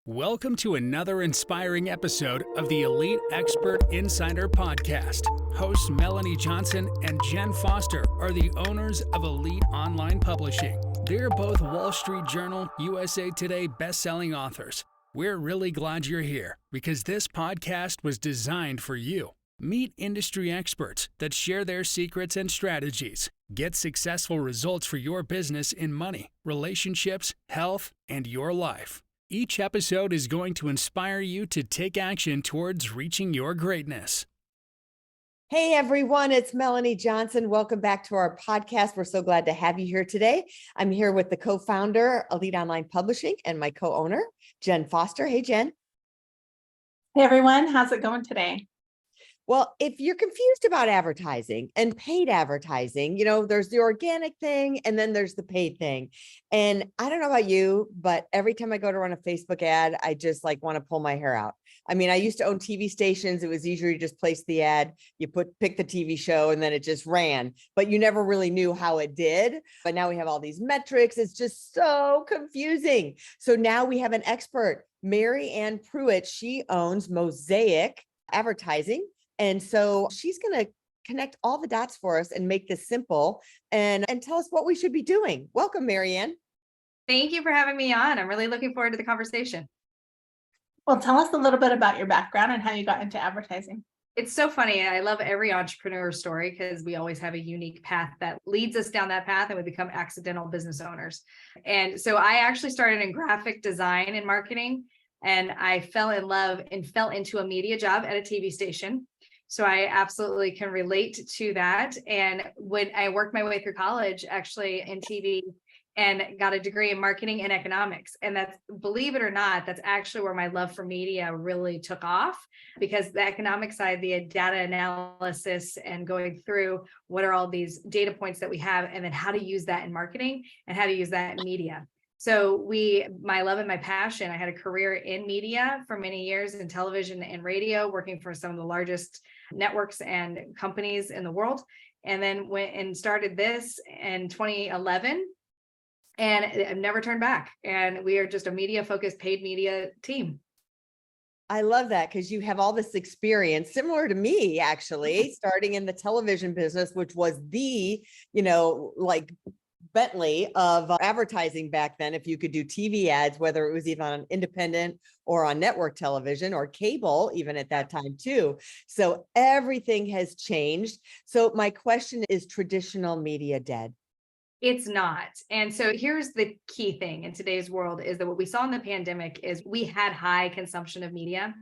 Welcome to another inspiring episode of the Elite Expert Insider Podcast. Hosts Melanie Johnson and Jenn Foster are the owners of Elite Online Publishing. They're both Wall Street Journal, USA Today best-selling authors. We're really glad you're here because this podcast was designed for you. Meet industry experts that share their secrets and strategies. Get successful results for your business in money, relationships, health, and your life. Each episode is going to inspire you to take action towards reaching your greatness. Hey everyone, it's Melanie Johnson. Welcome back to our podcast. We're so glad to have you here today. I'm here with the co-founder, Elite Online Publishing, and my co-owner, Jenn Foster. Hey, Jenn. Hey everyone, how's it going today? Well, if you're confused about advertising and paid advertising, there's the organic thing and then there's the paid thing. And I don't know about you, but every time I go to run a Facebook ad, I just want to pull my hair out. I mean, I used to own TV stations. It was easier to just place the ad, pick the TV show, and then it just ran, but you never really knew how it did. But now we have all these metrics. It's just so confusing. So now we have an expert, Mary Ann Pruitt. She owns Mosaic Advertising. And so she's going to connect all the dots for us and make this simple and tell us what we should be doing. Welcome, Mary Ann. Thank you for having me on. I'm really looking forward to the conversation. Well, tell us a little bit about your background and how you got into advertising. It's so funny. I love every entrepreneur story because we always have a unique path that leads us down that path and we become accidental business owners. And so I actually started in graphic design and marketing, and I fell in love and fell into a media job at a TV station. So I absolutely can relate to that. And when I worked my way through college, actually in TV, and got a degree in marketing and economics. And that's, believe it or not, that's actually where my love for media really took off, because the economic side, the data analysis and going through what are all these data points that we have, and then how to use that in marketing and how to use that in media. So my love and my passion, I had a career in media for many years in television and radio, working for some of the largest networks and companies in the world. And then went and started this in 2011 and I've never turned back. And we are just a media focused paid media team. I love that because you have all this experience similar to me, actually, starting in the television business, which was the, Bentley of advertising back then. If you could do TV ads, whether it was even on independent or on network television or cable, even at that time too. So everything has changed. So my question is, traditional media dead? It's not. And so here's the key thing in today's world is that what we saw in the pandemic is we had high consumption of media,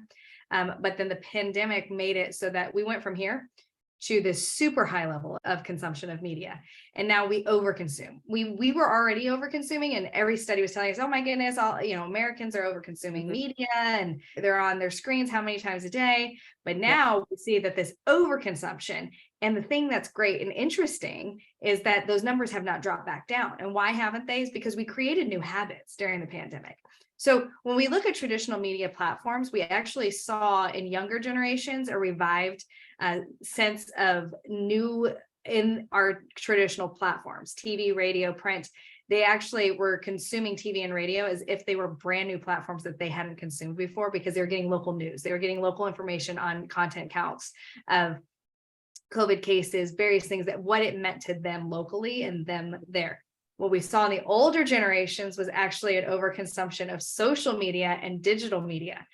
but then the pandemic made it so that we went from here to this super high level of consumption of media. And now we overconsume. We were already overconsuming, and every study was telling us, oh my goodness, Americans are overconsuming media and they're on their screens how many times a day. But now we see that this overconsumption, and the thing that's great and interesting is that those numbers have not dropped back down. And why haven't they? Is because we created new habits during the pandemic. So when we look at traditional media platforms, we actually saw in younger generations a revived sense of new in our traditional platforms, TV, radio, print. They actually were consuming TV and radio as if they were brand new platforms that they hadn't consumed before, because they were getting local news. They were getting local information on content counts of COVID cases, various things, that what it meant to them locally and them there. What we saw in the older generations was actually an overconsumption of social media and digital media.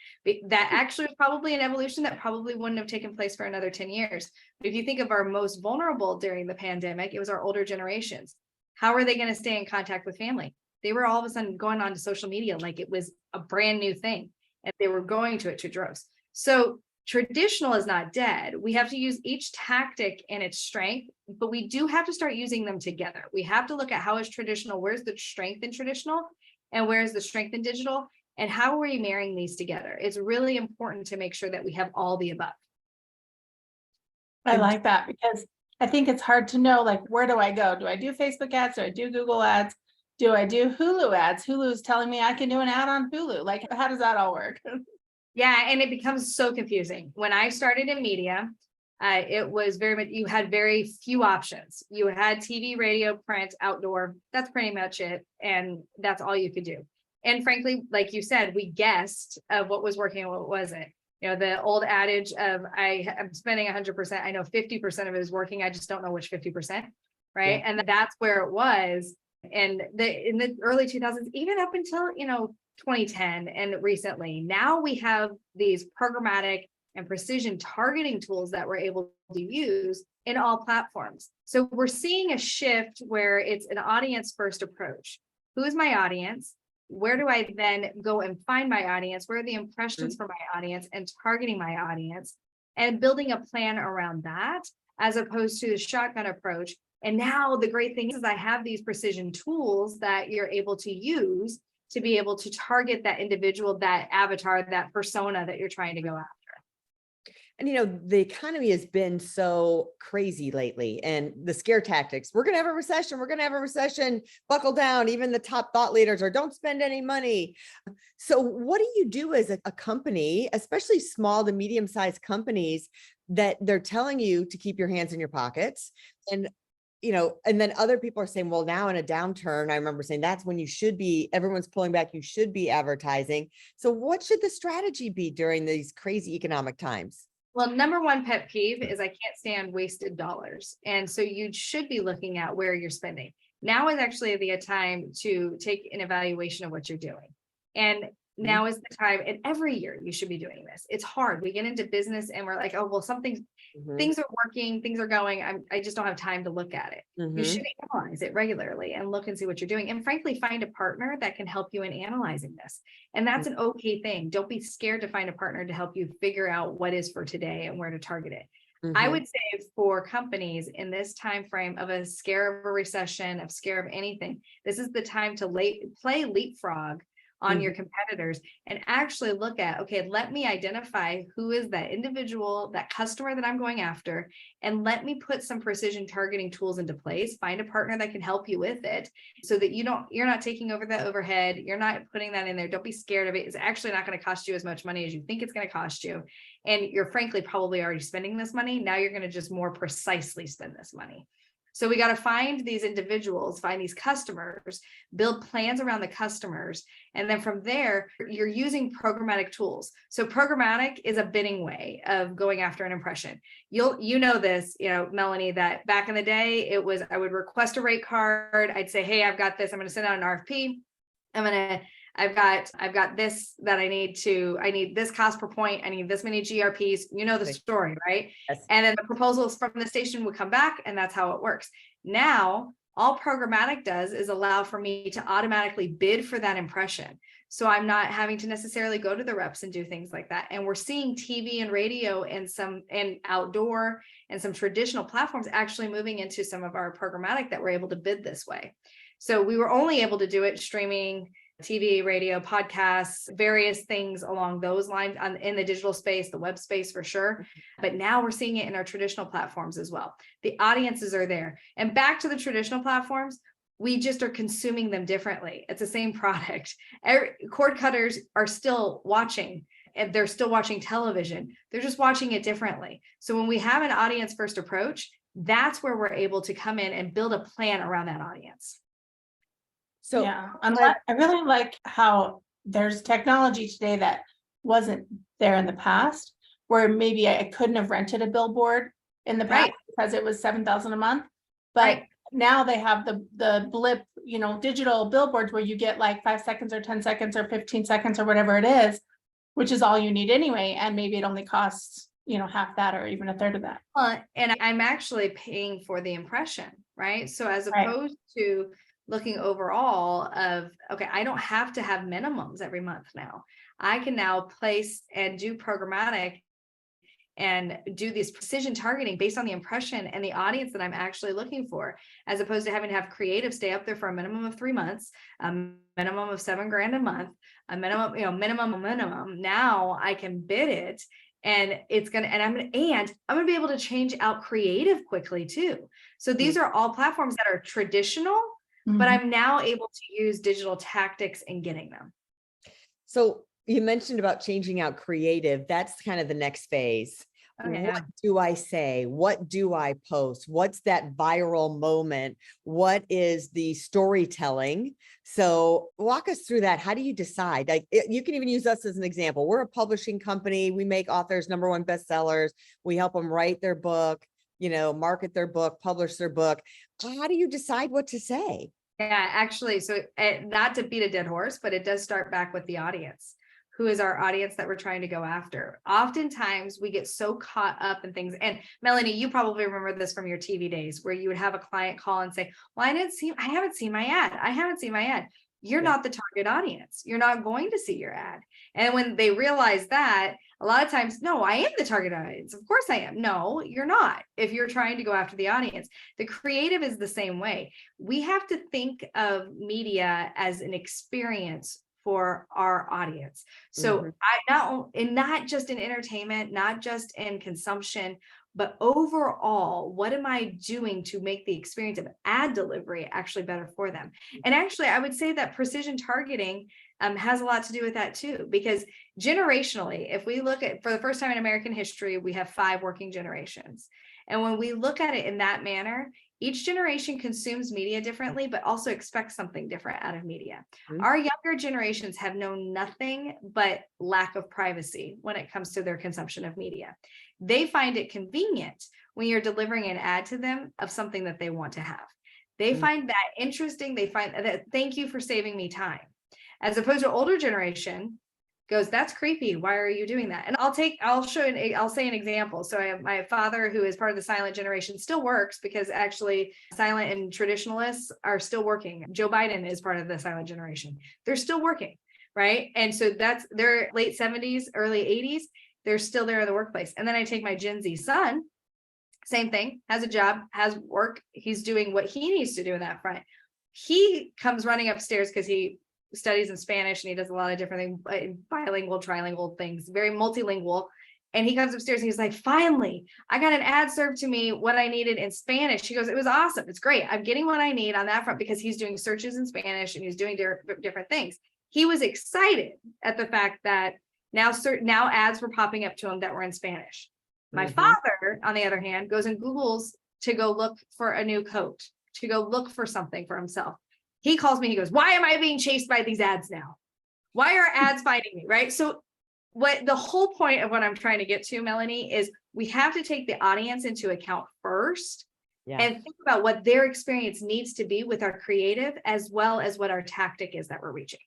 That actually was probably an evolution that probably wouldn't have taken place for another 10 years. But if you think of our most vulnerable during the pandemic, it was our older generations. How are they going to stay in contact with family? They were all of a sudden going on to social media like it was a brand new thing, and they were going to it to droves. So traditional is not dead. We have to use each tactic in its strength, but we do have to start using them together. We have to look at how is traditional, where's the strength in traditional, and where's the strength in digital, and how are we marrying these together? It's really important to make sure that we have all the above. I like that, because I think it's hard to know, where do I go? Do I do Facebook ads? Do I do Google ads? Do I do Hulu ads? Hulu's telling me I can do an ad on Hulu. How does that all work? Yeah, and it becomes so confusing. When I started in media, it was very much, you had very few options. You had TV, radio, print, outdoor. That's pretty much it. And that's all you could do. And frankly, like you said, we guessed of what was working and what wasn't. The old adage of I'm spending 100%. I know 50% of it is working. I just don't know which 50%. Right. Yeah. And that's where it was. And in the early 2000s, even up until, 2010 and recently, now we have these programmatic and precision targeting tools that we're able to use in all platforms. So we're seeing a shift where it's an audience first approach. Who is my audience? Where do I then go and find my audience? Where are the impressions for my audience, and targeting my audience and building a plan around that, as opposed to the shotgun approach. And now the great thing is I have these precision tools that you're able to use to be able to target that individual, that avatar, that persona that you're trying to go after. And, the economy has been so crazy lately, and the scare tactics, we're going to have a recession. We're going to have a recession. Buckle down. Even the top thought leaders are don't spend any money. So what do you do as a company, especially small to medium-sized companies, that they're telling you to keep your hands in your pockets? And then other people are saying, well, now in a downturn, I remember saying that's when everyone's pulling back. You should be advertising. So what should the strategy be during these crazy economic times? Well, number one pet peeve is I can't stand wasted dollars. And so you should be looking at where you're spending. Now is actually the time to take an evaluation of what you're doing. And now is the time, and every year you should be doing this. It's hard. We get into business and we're like, oh, well, things are working, things are going. I just don't have time to look at it. You should analyze it regularly and look and see what you're doing. And frankly, find a partner that can help you in analyzing this. And that's an okay thing. Don't be scared to find a partner to help you figure out what is for today and where to target it. I would say for companies in this time frame of a scare of a recession, of scare of anything, this is the time to play leapfrog on your competitors and actually look at, okay, let me identify who is that individual, that customer that I'm going after, and let me put some precision targeting tools into place, find a partner that can help you with it so that you're not taking over that overhead. You're not putting that in there. Don't be scared of it. It's actually not going to cost you as much money as you think it's going to cost you. And you're frankly probably already spending this money. Now you're going to just more precisely spend this money. So we got to find these individuals, find these customers, build plans around the customers. And then from there, you're using programmatic tools. So programmatic is a bidding way of going after an impression. You know this, Melanie, that back in the day, I would request a rate card. I'd say, hey, I've got this. I'm going to send out an RFP. I've got this that I need this cost per point. I need this many GRPs. You know the story, right? Yes. And then the proposals from the station would come back, and that's how it works. Now, all programmatic does is allow for me to automatically bid for that impression. So I'm not having to necessarily go to the reps and do things like that. And we're seeing TV and radio and outdoor and some traditional platforms actually moving into some of our programmatic that we're able to bid this way. So we were only able to do it streaming, TV, radio, podcasts, various things along those lines in the digital space, the web space for sure. But now we're seeing it in our traditional platforms as well. The audiences are there. And back to the traditional platforms, we just are consuming them differently. It's the same product. Cord cutters are still watching, and they're still watching television. They're just watching it differently. So when we have an audience first approach, that's where we're able to come in and build a plan around that audience. So yeah, I really like how there's technology today that wasn't there in the past, where maybe I couldn't have rented a billboard in the past because it was $7,000 a month. But now they have the blip, digital billboards where you get like 5 seconds or 10 seconds or 15 seconds or whatever it is, which is all you need anyway. And maybe it only costs, half that or even a third of that. And I'm actually paying for the impression, right? So as opposed to looking overall of, okay, I don't have to have minimums every month now. I can now place and do programmatic and do this precision targeting based on the impression and the audience that I'm actually looking for, as opposed to having to have creative stay up there for a minimum of 3 months, a minimum of $7,000 a month, a minimum. Now I can bid it, and I'm going to be able to change out creative quickly too. So these are all platforms that are traditional, but I'm now able to use digital tactics in getting them. So you mentioned about changing out creative. That's kind of the next phase. Oh, yeah. What do I say? What do I post? What's that viral moment? What is the storytelling? So walk us through that. How do you decide? Like you can even use us as an example. We're a publishing company. We make authors #1 bestsellers. We help them write their book, market their book, publish their book. How do you decide what to say? Yeah, actually, so not to beat a dead horse, but it does start back with the audience. Who is our audience that we're trying to go after? Oftentimes we get so caught up in things. And Melanie, you probably remember this from your TV days where you would have a client call and say, well, I haven't seen my ad. I haven't seen my ad. You're not the target audience. You're not going to see your ad. And when they realize that, a lot of times, no, I am the target audience. Of course I am. No, you're not. If you're trying to go after the audience, the creative is the same way. We have to think of media as an experience for our audience. So not just in entertainment, not just in consumption, but overall, what am I doing to make the experience of ad delivery actually better for them? And actually, I would say that precision targeting has a lot to do with that too, because generationally, if we look at, for the first time in American history, we have 5 working generations. And when we look at it in that manner, each generation consumes media differently, but also expects something different out of media. Mm-hmm. Our younger generations have known nothing but lack of privacy when it comes to their consumption of media. They find it convenient when you're delivering an ad to them of something that they want to have. They find that interesting. They find that, thank you for saving me time. As opposed to older generation goes, that's creepy. Why are you doing that? And I'll say an example. So I have my father, who is part of the silent generation, still works, because actually silent and traditionalists are still working. Joe Biden is part of the silent generation. They're still working, right? And so that's their late 70s, early 80s. They're still there in the workplace. And then I take my Gen Z son, same thing, has a job, has work. He's doing what he needs to do in that front. He comes running upstairs because he studies in Spanish and he does a lot of different things, bilingual, trilingual things, very multilingual. And he comes upstairs and he's like, finally, I got an ad served to me what I needed in Spanish. He goes, it was awesome. It's great. I'm getting what I need on that front, because he's doing searches in Spanish and he's doing different things. He was excited at the fact that now ads were popping up to him that were in Spanish. My father, on the other hand, goes and Googles to go look for a new coat, to go look for something for himself. He calls me, he goes, why am I being chased by these ads now? Why are ads finding me, right? So what the whole point of what I'm trying to get to, Melanie, is we have to take the audience into account first and think about what their experience needs to be with our creative, as well as what our tactic is that we're reaching.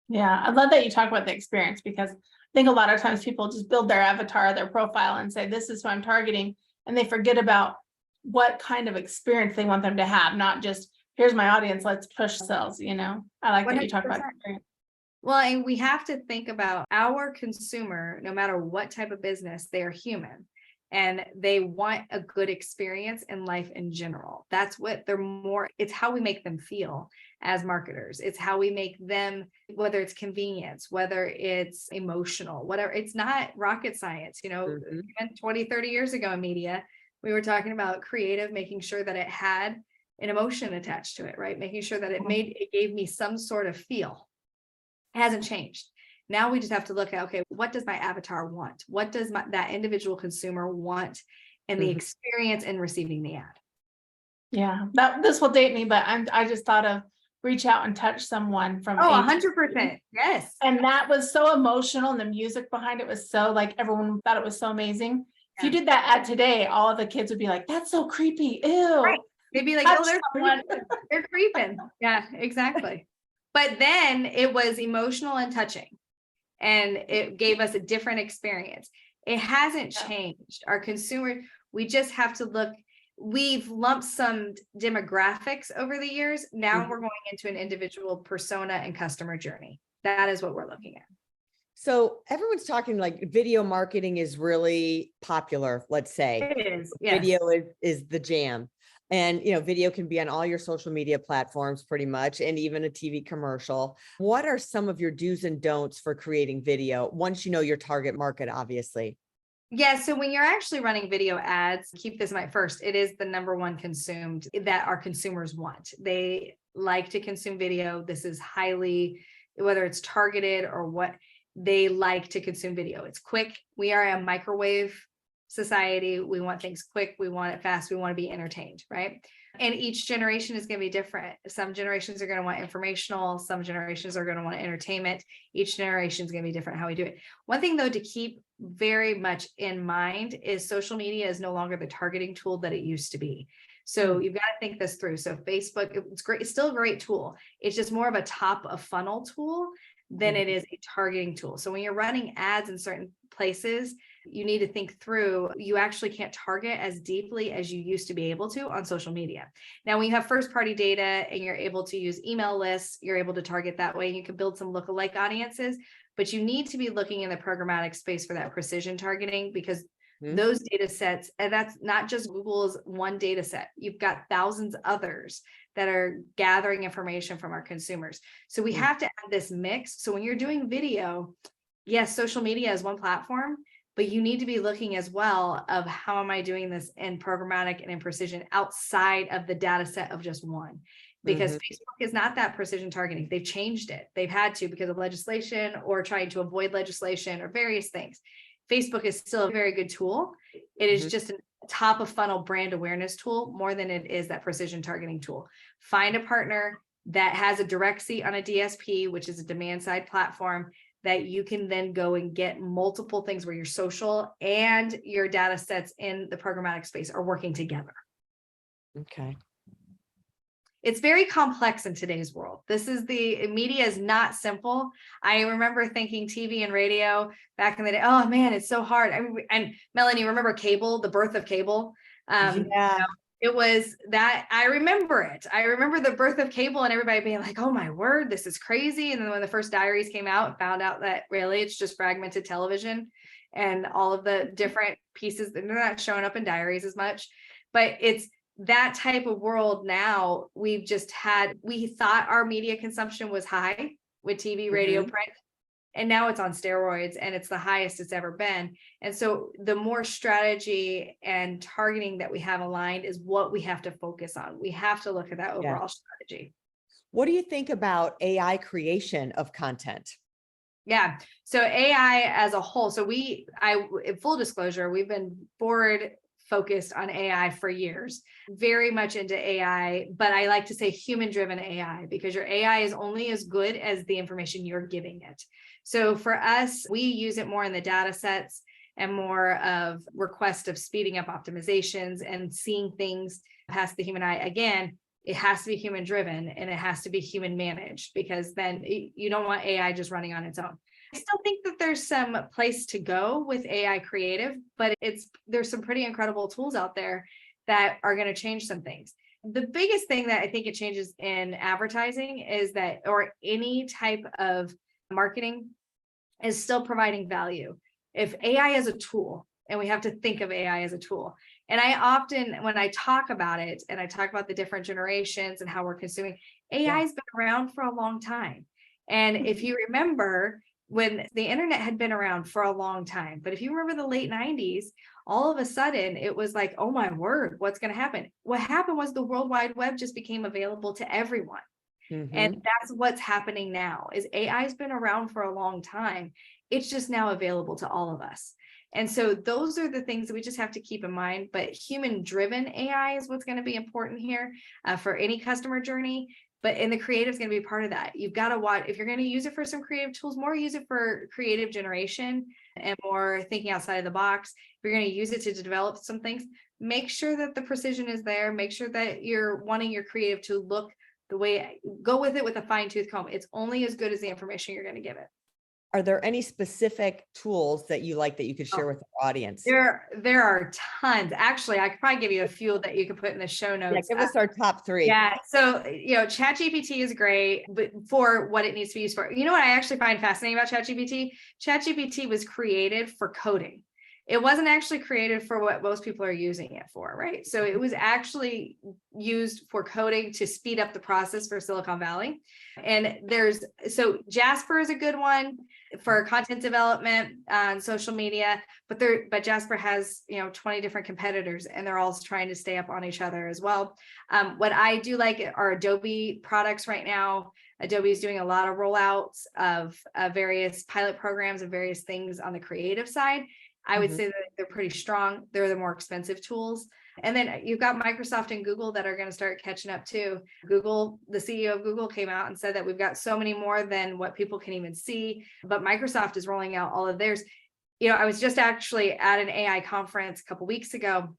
Yeah, I love that you talk about the experience, because I think a lot of times people just build their avatar, their profile, and say, this is who I'm targeting. And they forget about what kind of experience they want them to have, not just, here's my audience, let's push sales, I like that you talk about experience. Well, and we have to think about our consumer, no matter what type of business, they are human and they want a good experience in life in general. That's what it's how we make them feel as marketers. It's how we make them, whether it's convenience, whether it's emotional, whatever. It's not rocket science, even 20, 30 years ago in media, we were talking about creative, making sure that it had an emotion attached to it, right? Making sure that it gave me some sort of feel. It hasn't changed. Now we just have to look at, okay, what does my avatar want? What does that individual consumer want in the experience in receiving the ad? Yeah, this will date me, but I just thought of reach out and touch someone from 100%. Yes. And that was so emotional, and the music behind it was so, like, everyone thought it was so amazing. If you did that ad today, all of the kids would be like, that's so creepy. Ew. Right. They'd be like, they're creeping. Yeah, exactly. But then it was emotional and touching, and it gave us a different experience. It hasn't changed. Our consumer, we just have to look. We've lumped some demographics over the years. Now we're going into an individual persona and customer journey. That is what we're looking at. So everyone's talking like video marketing is really popular, let's say. It is. Yes. Video is the jam. And, video can be on all your social media platforms pretty much, and even a TV commercial. What are some of your do's and don'ts for creating video once you know your target market, obviously? Yeah. So when you're actually running video ads, keep this in mind first. It is the #1 consumed that our consumers want. They like to consume video. This is highly, whether it's targeted or what, they like to consume video. It's quick. We are a microwave society. We want things quick. We want it fast. We want to be entertained, right? And each generation is going to be different. Some generations are going to want informational. Some generations are going to want entertainment. Each generation is going to be different how we do it. One thing, though, to keep very much in mind is social media is no longer the targeting tool that it used to be. So you've got to think this through. So Facebook, it's great. It's still a great tool. It's just more of a top of funnel tool than it is a targeting tool. So when you're running ads in certain places, you need to think through, you actually can't target as deeply as you used to be able to on social media. Now, when you have first party data and you're able to use email lists, you're able to target that way. You can build some lookalike audiences, but you need to be looking in the programmatic space for that precision targeting, because those data sets, and that's not just Google's one data set. You've got thousands others that are gathering information from our consumers. So we have to add this mix. So when you're doing video, yes, social media is one platform, but you need to be looking as well of how am I doing this in programmatic and in precision outside of the data set of just one, because Facebook is not that precision targeting. They've changed it. They've had to because of legislation or trying to avoid legislation or various things. Facebook is still a very good tool. It is just a top of funnel brand awareness tool more than it is that precision targeting tool. Find a partner that has a direct seat on a DSP, which is a demand side platform, that you can then go and get multiple things where your social and your data sets in the programmatic space are working together. Okay. It's very complex in today's world. Media is not simple. I remember thinking TV and radio back in the day, oh man, it's so hard. I mean, and Melanie, remember cable, the birth of cable? It was that, I remember it. I remember the birth of cable and everybody being like, oh my word, this is crazy. And then when the first diaries came out, found out that really it's just fragmented television and all of the different pieces, they're not showing up in diaries as much, but it's that type of world now. We thought our media consumption was high with TV, radio, print, and now it's on steroids and it's the highest it's ever been. And so the more strategy and targeting that we have aligned is what we have to focus on. We have to look at that overall strategy. What do you think about AI creation of content? Yeah. So AI as a whole. So in full disclosure, we've been forward focused on AI for years, very much into AI, but I like to say human-driven AI, because your AI is only as good as the information you're giving it. So for us, we use it more in the data sets and more of request of speeding up optimizations and seeing things past the human eye. Again, it has to be human-driven and it has to be human managed, because then you don't want AI just running on its own. I still think that there's some place to go with AI creative, but there's some pretty incredible tools out there that are going to change some things. The biggest thing that I think it changes in advertising is that, or any type of marketing, is still providing value. If AI is a tool, and we have to think of AI as a tool, and I often, when I talk about it and I talk about the different generations and how we're consuming, AI has been around for a long time. And if you remember, when the internet had been around for a long time, but if you remember the late 90s, all of a sudden it was like, oh my word, what's going to happen? What happened was the World Wide Web just became available to everyone. And that's what's happening now, is AI has been around for a long time. It's just now available to all of us. And so those are the things that we just have to keep in mind. But human-driven AI is what's going to be important here for any customer journey. But the creative is going to be part of that. You've got to watch, if you're going to use it for some creative tools, more use it for creative generation and more thinking outside of the box. If you're going to use it to develop some things, make sure that the precision is there. Make sure that you're wanting your creative to look the way, go with it with a fine-tooth comb. It's only as good as the information you're going to give it. Are there any specific tools that you like that you could share with our audience? There are tons. Actually, I could probably give you a few that you could put in the show notes. Yeah, give us our top 3. Yeah. So, ChatGPT is great, but for what it needs to be used for. You know what I actually find fascinating about ChatGPT? ChatGPT was created for coding. It wasn't actually created for what most people are using it for, right? So it was actually used for coding to speed up the process for Silicon Valley. And so Jasper is a good one for content development on social media, but Jasper has 20 different competitors, and they're all trying to stay up on each other as well. What I do like are Adobe products right now. Adobe is doing a lot of rollouts of various pilot programs and various things on the creative side. I would say that they're pretty strong. They're the more expensive tools. And then you've got Microsoft and Google that are going to start catching up too. Google, the CEO of Google came out and said that we've got so many more than what people can even see, but Microsoft is rolling out all of theirs. I was just actually at an AI conference a couple weeks ago.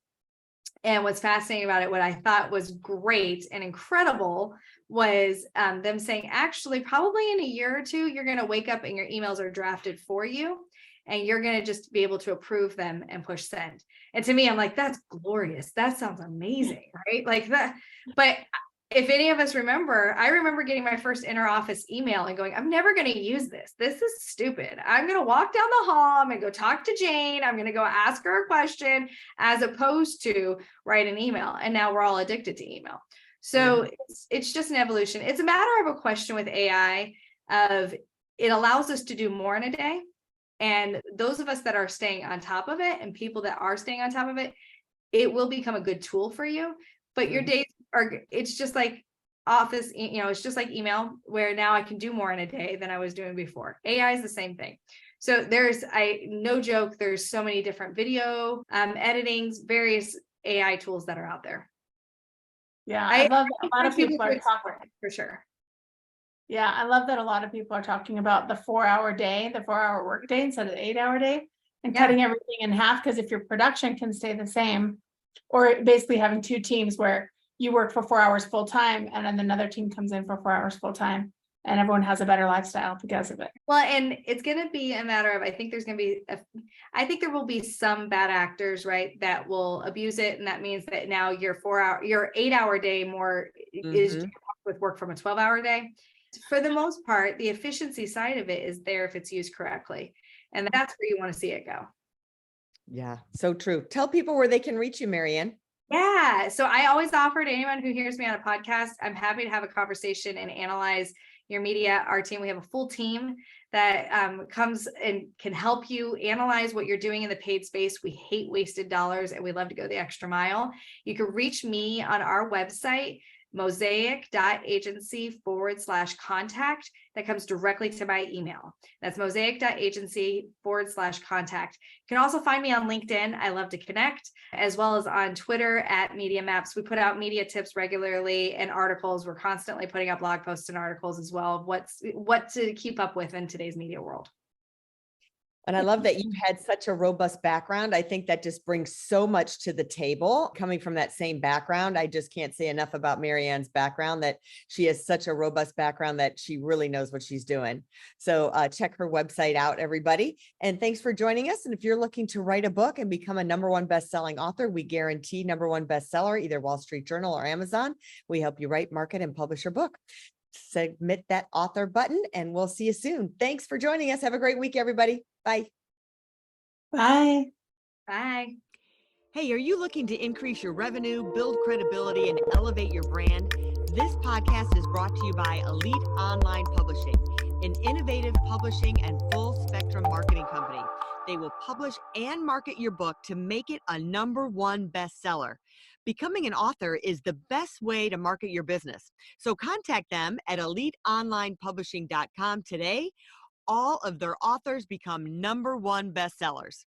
And what's fascinating about it, what I thought was great and incredible was them saying, actually, probably in a year or two, you're going to wake up and your emails are drafted for you. And you're going to just be able to approve them and push send. And to me, I'm like, that's glorious. That sounds amazing, right? Like that. But if any of us remember, I remember getting my first inter-office email and going, I'm never going to use this. This is stupid. I'm going to walk down the hall. I'm going to go talk to Jane. I'm going to go ask her a question as opposed to write an email. And now we're all addicted to email. So it's just an evolution. It's a matter of a question with AI of it allows us to do more in a day. And those of us that are staying on top of it and people that are staying on top of it, it will become a good tool for you. But your days it's just like office, it's just like email, where now I can do more in a day than I was doing before. AI is the same thing. So no joke, there's so many different video editings, various AI tools that are out there. Yeah, I love that a lot of people are talking for sure. Yeah, I love that a lot of people are talking about the 4-hour day, the 4-hour work day instead of the 8-hour day, and cutting everything in half. Because if your production can stay the same, or basically having two teams where you work for 4 hours full time and then another team comes in for 4 hours full time, and everyone has a better lifestyle because of it. Well, and it's going to be a matter of, I think there will be some bad actors, right, that will abuse it. And that means that now your 8-hour day more is with work from a 12-hour day. For the most part, the efficiency side of it is there if it's used correctly. And that's where you want to see it go. Yeah, so true. Tell people where they can reach you, Mary Ann. Yeah. So I always offer to anyone who hears me on a podcast, I'm happy to have a conversation and analyze your media. Our team, we have a full team that comes and can help you analyze what you're doing in the paid space. We hate wasted dollars and we love to go the extra mile. You can reach me on our website, mosaic.agency/contact. That comes directly to my email. That's mosaic.agency/contact. You can also find me on LinkedIn. I love to connect, as well as on Twitter at Media Maps. We put out media tips regularly and articles. We're constantly putting up blog posts and articles as well of what to keep up with in today's media world. And I love that you had such a robust background. I think that just brings so much to the table. Coming from that same background, I just can't say enough about Mary Ann's background, that she has such a robust background that she really knows what she's doing. So check her website out, everybody. And thanks for joining us. And if you're looking to write a book and become a #1 best-selling author, we guarantee #1 bestseller, either Wall Street Journal or Amazon. We help you write, market, and publish your book. Submit that author button and we'll see you soon. Thanks for joining us. Have a great week, everybody. Bye. Bye. Bye. Hey, are you looking to increase your revenue, build credibility, and elevate your brand? This podcast is brought to you by Elite Online Publishing, an innovative publishing and full spectrum marketing company. They will publish and market your book to make it a #1 bestseller. Becoming an author is the best way to market your business. So contact them at eliteonlinepublishing.com today. All of their authors become #1 bestsellers.